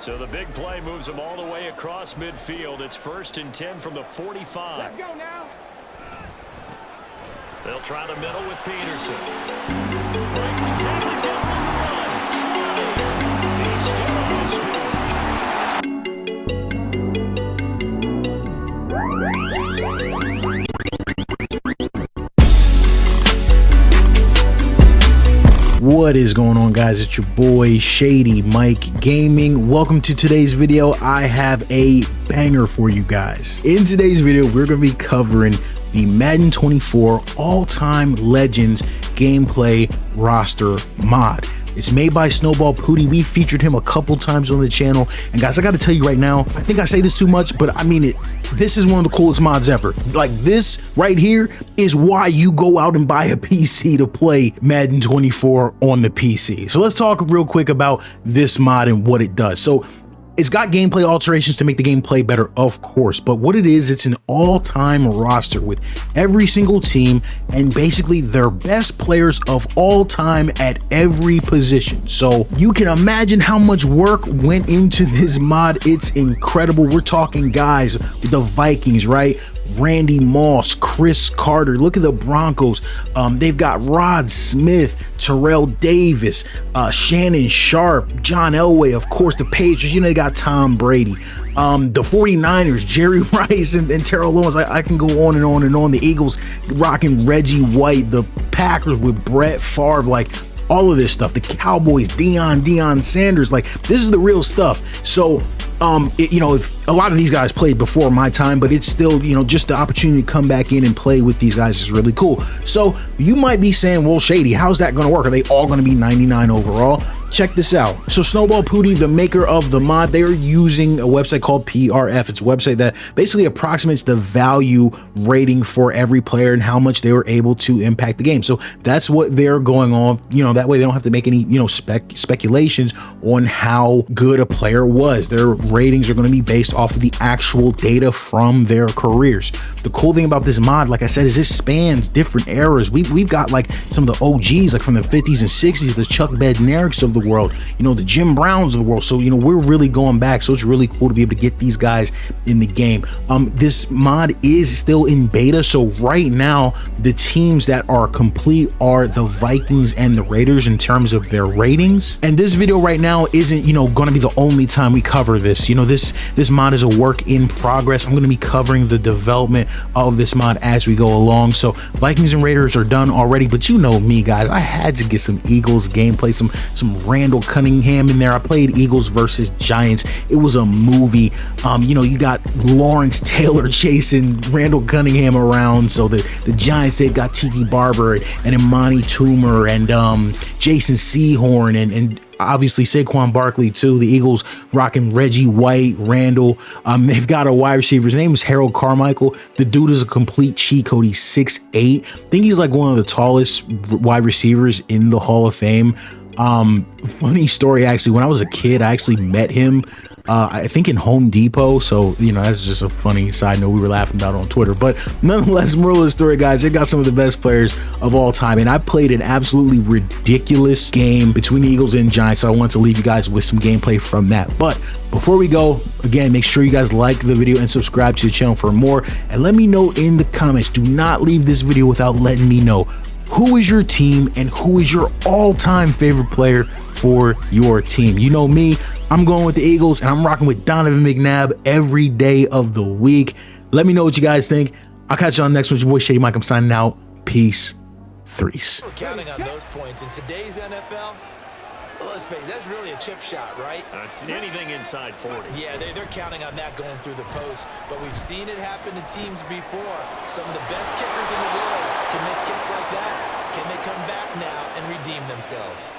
So the big play moves them all the way across midfield. It's 1st and 10 from the 45. Let's go now. They'll try the middle with Peterson. Breaks the tackle. He's got one run. He's still on his feet. What is going on, guys? It's your boy ShadyMikeGaming. Welcome to today's video. I have a banger for you guys. In today's video, we're going to be covering the Madden 24 all-time legends gameplay roster mod. It's made by Snowballpudi. We featured him a couple times on the channel. And guys, I got to tell you right now, I think I say this too much, but I mean it. This is one of the coolest mods ever. Like, this right here is why you go out and buy a PC to play Madden 24 on the PC. So let's talk real quick about this mod and what it does. So it's got gameplay alterations to make the gameplay better, of course, but what it is, it's an all-time roster with every single team and basically their best players of all time at every position. So you can imagine how much work went into this mod. It's incredible. We're talking guys with the Vikings, right? Randy Moss, Chris Carter. Look at the Broncos. They've got Rod Smith, Terrell Davis, Shannon Sharp, John Elway, of course, the Patriots. You know, they got Tom Brady. The 49ers, Jerry Rice and Terrell Owens. I can go on and on and on. The Eagles rocking Reggie White. The Packers with Brett Favre. Like, all of this stuff. The Cowboys, Deion Sanders. Like, this is the real stuff. So you know, if a lot of these guys played before my time, but it's still, you know, just the opportunity to come back in and play with these guys is really cool. So you might be saying, well, Shady, how's that going to work? Are they all going to be 99 overall? Check this out. So Snowballpudi, the maker of the mod, they are using a website called PRF. It's a website that basically approximates the value rating for every player and how much they were able to impact the game. So that's what they're going on. You know, that way they don't have to make any, you know, speculations on how good a player was. Their ratings are going to be based off of the actual data from their careers. The cool thing about this mod, like I said, is it spans different eras. We've got like some of the OGs, like from the 50s and 60s, the Chuck Bednareks of the world, you know, the Jim Browns of the world. So, you know, we're really going back. So it's really cool to be able to get these guys in the game. This mod is still in beta. So right now, the teams that are complete are the Vikings and the Raiders in terms of their ratings. And this video right now isn't, you know, going to be the only time we cover this. You know, this mod is a work in progress. I'm going to be covering the development of this mod as we go along. So Vikings and Raiders are done already, but you know me, guys, I had to get some Eagles gameplay, some Randall Cunningham in there. I played Eagles versus Giants. It was a movie. You know, you got Lawrence Taylor chasing Randall Cunningham around. So the Giants, they've got Tiki Barber and Imani Toomer and Jason Sehorn and obviously Saquon Barkley too. The Eagles rocking Reggie White, Randall. They've got a wide receiver. His name is Harold Carmichael. The dude is a complete cheat code. He's 6'8". I think he's like one of the tallest wide receivers in the Hall of Fame. Funny story, actually, when I was a kid, I actually met him, I think in Home Depot. So, you know, that's just a funny side note we were laughing about on Twitter. But nonetheless, moral of the story, guys, they got some of the best players of all time. And I played an absolutely ridiculous game between the Eagles and Giants. So I want to leave you guys with some gameplay from that. But before we go, again, make sure you guys like the video and subscribe to the channel for more. And let me know in the comments. Do not leave this video without letting me know who is your team and who is your all-time favorite player for your team. You know me, I'm going with the Eagles, and I'm rocking with Donovan McNabb every day of the week. Let me know what you guys think. I'll catch you on the next one. It's your boy Shady Mike. I'm signing out. Peace. Threes. We're counting on those points in today's NFL. Let's face it, that's really a chip shot, right? It's anything inside 40. Yeah, they're counting on that going through the post, but we've seen it happen to teams before. Some of the best kickers in the world can miss kicks like that. Can they come back now and redeem themselves?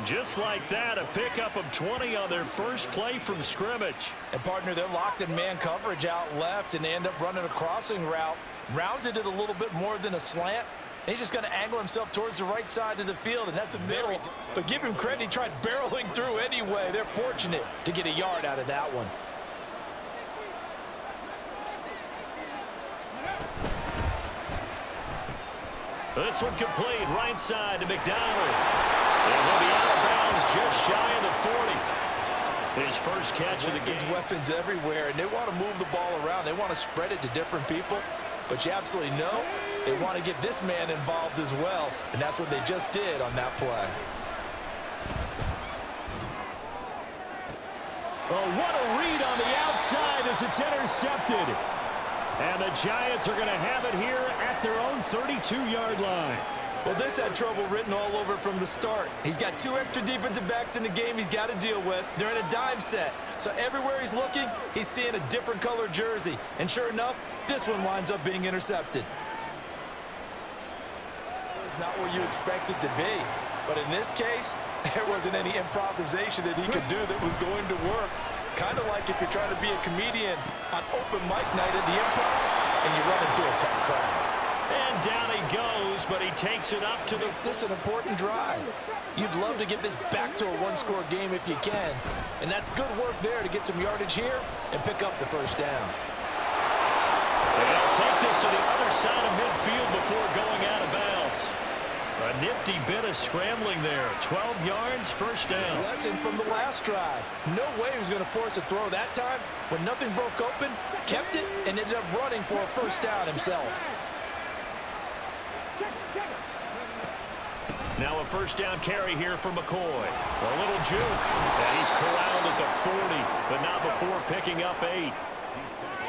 Just like that, a pickup of 20 on their first play from scrimmage. And partner, they're locked in man coverage out left, and they end up running a crossing route. Rounded it a little bit more than a slant. He's just going to angle himself towards the right side of the field, and that's a middle. But give him credit, he tried barreling through anyway. They're fortunate to get a yard out of that one. This one complete, right side to McDonald. And he'll be out of bounds just shy of the 40. His first catch of the game. Weapons everywhere, and they want to move the ball around. They want to spread it to different people. But you absolutely know they want to get this man involved as well, and that's what they just did on that play. Oh, what a read on the outside as it's intercepted. And the Giants are going to have it here at their own 32-yard line. Well, this had trouble written all over it from the start. He's got 2 extra defensive backs in the game he's got to deal with. They're in a dime set. So everywhere he's looking, he's seeing a different color jersey. And sure enough, this one winds up being intercepted. It's not where you expect it to be. But in this case, there wasn't any improvisation that he could do that was going to work. Kind of like if you're trying to be a comedian on open mic night at the Improv and you run into a tough crowd. And down he goes, but he takes it up to the... Makes this an important drive. You'd love to get this back to a one-score game if you can. And that's good work there to get some yardage here and pick up the first down. They'll take this to the other side of midfield before going out of bounds. A nifty bit of scrambling there. 12 yards, first down. Lesson from the last drive. No way he was going to force a throw that time. When nothing broke open, kept it, and ended up running for a first down himself. Now a first down carry here for McCoy. A little juke. And he's corralled at the 40, but not before picking up 8.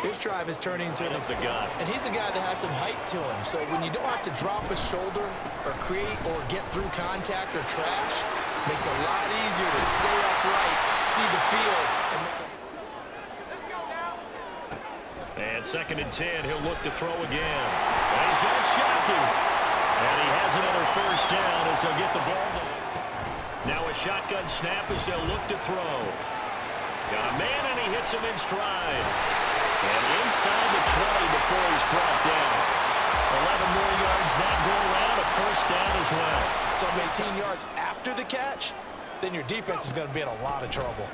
This drive is turning into an gun. And he's a guy that has some height to him. So when you don't have to drop a shoulder or create or get through contact or trash, makes it a lot easier to stay upright, see the field, and make a... And 2nd and 10, he'll look to throw again. And he's got Shockey. And he has another first down as they'll get the ball. Now a shotgun snap as they'll look to throw. Got a man, and he hits him in stride. And inside the 20 before he's brought down. 11 more yards that go around, a first down as well. So 18 yards after the catch, then your defense is going to be in a lot of trouble.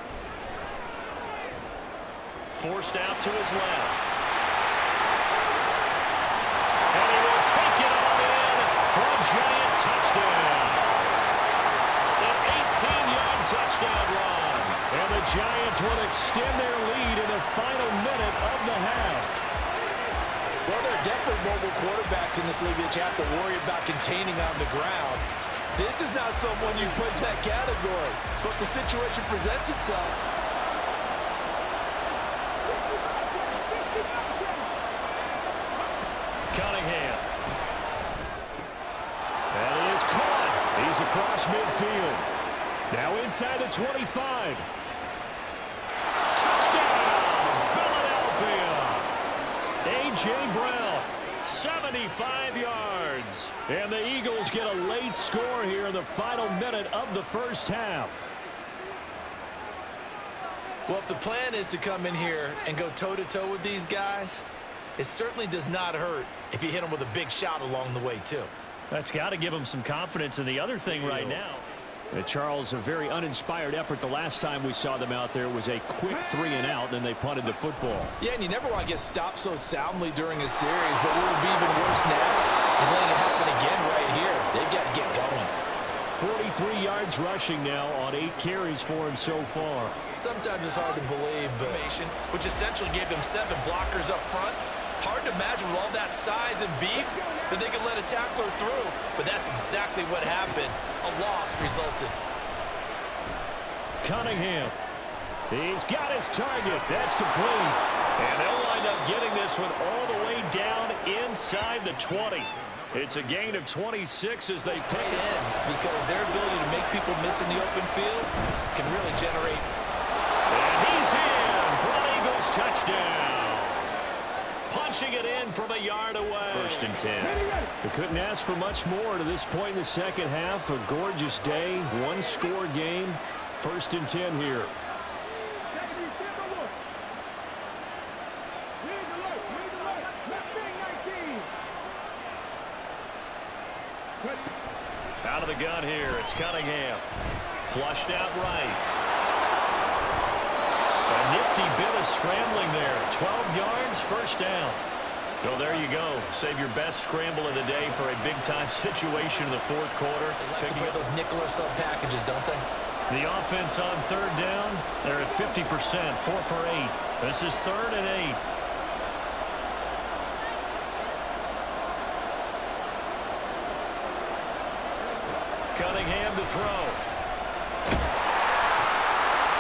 Forced out to his left. And he will take it all in for a Giant touchdown. An 18-yard touchdown run. And the Giants will extend their lead in the final minute of the half. Well, there are definitely mobile quarterbacks in this league that you have to worry about containing on the ground. This is not someone you put in that category, but the situation presents itself. Cunningham. And he is caught. He's across midfield. Now inside the 25. Touchdown, Philadelphia. A.J. Brown, 75 yards. And the Eagles get a late score here in the final minute of the first half. Well, if the plan is to come in here and go toe-to-toe with these guys, it certainly does not hurt if you hit them with a big shot along the way, too. That's got to give them some confidence. And the other thing right now, Charles, a very uninspired effort the last time we saw them out there was a quick 3-and-out, then they punted the football. Yeah, and you never want to get stopped so soundly during a series, but what would be even worse now is letting it happen again right here. They've got to get going. 43 yards rushing now on 8 carries for him so far. Sometimes it's hard to believe, but which essentially gave them 7 blockers up front. Hard to imagine with all that size and beef that they could let a tackler through, but that's exactly what happened. A loss resulted. Cunningham. He's got his target. That's complete. And they'll wind up getting this one all the way down inside the 20. It's a gain of 26 as they tight ends, because their ability to make people miss in the open field can really generate. And he's in for an Eagles touchdown. Punching it in from a yard away. 1st and 10. They couldn't ask for much more to this point in the second half. A gorgeous day, 1-score game. 1st and 10 here. Out of the gun here, it's Cunningham. Flushed out right. A nifty bit of scrambling there. 12 yards, first down. So there you go. Save your best scramble of the day for a big-time situation in the 4th quarter. They like to play those nickel or sub packages, don't they? The offense on third down, they're at 50%, 4 for 8. This is 3rd and 8. Cunningham to throw.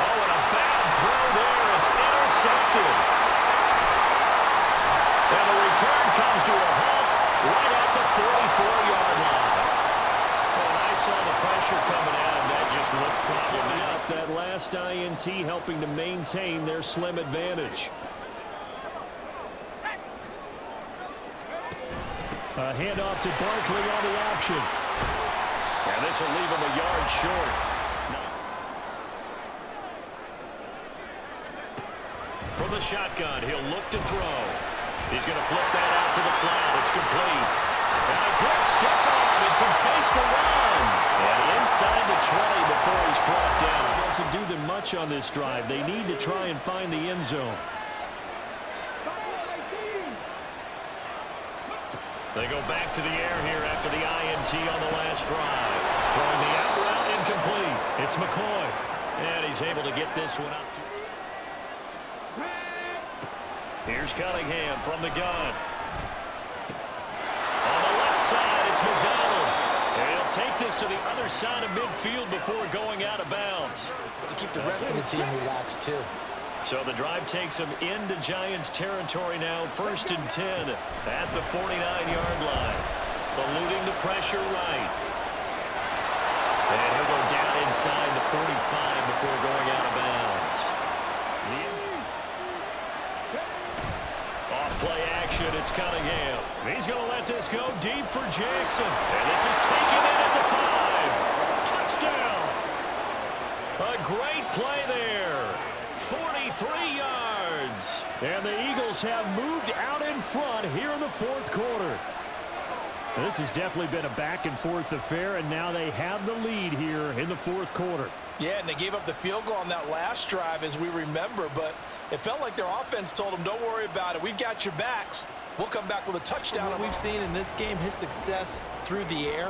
Oh, and a bad throw there. It's intercepted. And the return comes to a halt right at the 44-yard line. And I saw the pressure coming out, and that just looked problematic. That last INT helping to maintain their slim advantage. A handoff to Barkley on the option. And this will leave him a yard short. From the shotgun, he'll look to throw. He's going to flip that out to the flat. It's complete. And a good stiff arm and some space to run. And inside the 20 before he's brought down. Doesn't do them much on this drive. They need to try and find the end zone. They go back to the air here after the INT on the last drive. Throwing the out route incomplete. It's McCoy. And he's able to get this one out. Here's Cunningham from the gun. On the left side, it's McDonald. And he'll take this to the other side of midfield before going out of bounds. To keep the rest of the team relaxed, too. So the drive takes him into Giants territory now, 1st and 10 at the 49-yard line. Eluding the pressure right. And he'll go down inside the 45 before going out of bounds. Off play action, it's Cunningham. He's going to let this go deep for Jackson. And this is taken in at the 5. Touchdown. A great play there. 43 yards. And the Eagles have moved out in front here in the 4th quarter. This has definitely been a back-and-forth affair, and now they have the lead here in the 4th quarter. Yeah, and they gave up the field goal on that last drive, as we remember, but it felt like their offense told them, don't worry about it. We've got your backs. We'll come back with a touchdown. What we've seen in this game, his success through the air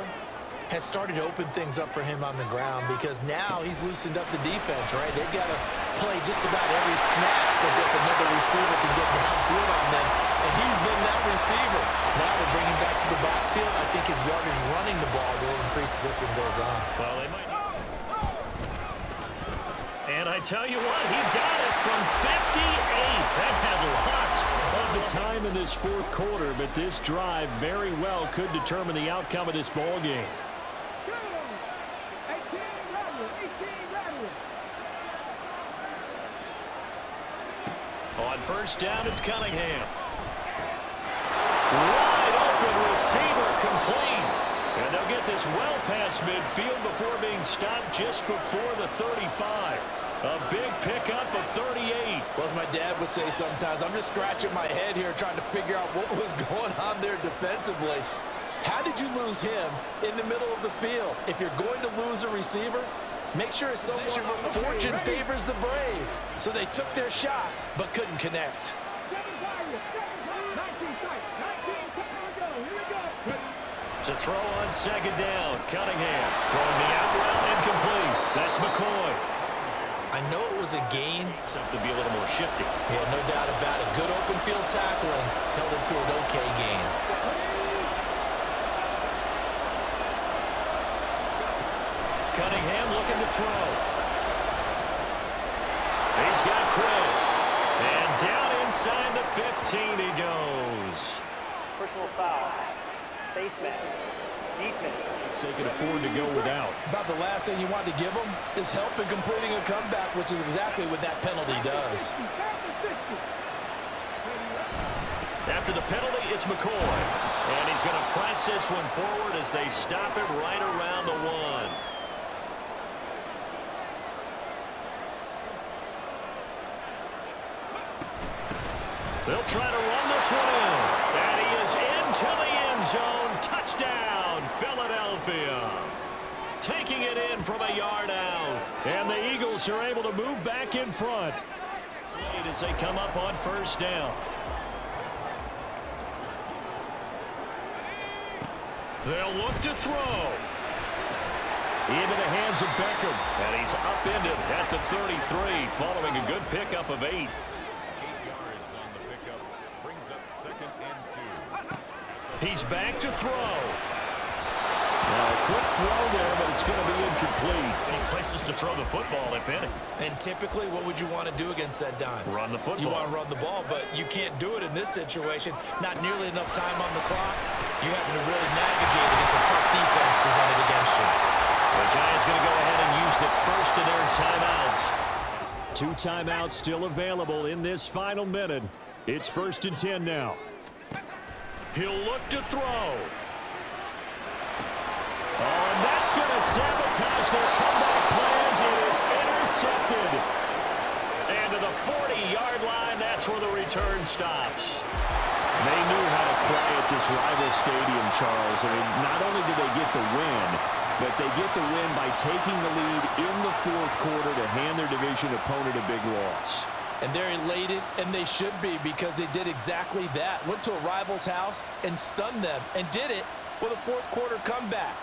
has started to open things up for him on the ground, because now he's loosened up the defense, right? They've got to play just about every snap as if another receiver can get downfield on them, and he's been that receiver. Now they're bringing back to the backfield. I think his yardage running the ball will increase as this one goes on. Well, they might. And I tell you what, he got it from 58. That had lots of the time in this 4th quarter, but this drive very well could determine the outcome of this ball game. On 1st down, it's Cunningham. Wide open receiver, complete. And they'll get this well past midfield before being stopped just before the 35. A big pickup of 38. Well, as my dad would say sometimes, I'm just scratching my head here trying to figure out what was going on there defensively. How did you lose him in the middle of the field? If you're going to lose a receiver, make sure it's someone fortune favors the brave. So they took their shot, but couldn't connect. To throw on 2nd down, Cunningham throwing the out route incomplete. That's McCoy. I know it was a gain. Something to be a little more shifty. Yeah, no doubt about it. Good open field tackling held it to an okay gain. Cunningham looking to throw. He's got Craig. And down inside the 15 he goes. Personal foul. Face mask. Defense. They can afford to go without. About the last thing you want to give them is help in completing a comeback, which is exactly what that penalty does. After the penalty, it's McCoy. And he's going to press this one forward as they stop him right around the 1. They'll try to run this one in. And he is into the end zone. Touchdown, Philadelphia. Taking it in from a yard out. And the Eagles are able to move back in front. As they come up on 1st down. They'll look to throw. Into the hands of Beckham. And he's upended at the 33, following a good pickup of 8. 8 yards on the pickup. Brings up 2nd and 2. He's back to throw. Now, a quick throw there, but it's going to be incomplete. Any places to throw the football, if any. And typically, what would you want to do against that dime? Run the football. You want to run the ball, but you can't do it in this situation. Not nearly enough time on the clock. You're having to really navigate against a tough defense presented against you. The Giants going to go ahead and use the first of their timeouts. 2 timeouts still available in this final minute. It's 1st and 10 now. He'll look to throw. Oh, and that's going to sabotage their comeback plans. It is intercepted. And to the 40-yard line, that's where the return stops. They knew how to quiet this rival stadium, Charles. I mean, not only did they get the win, but they get the win by taking the lead in the 4th quarter to hand their division opponent a big loss. And they're elated, and they should be, because they did exactly that. Went to a rival's house and stunned them, and did it with a 4th quarter comeback.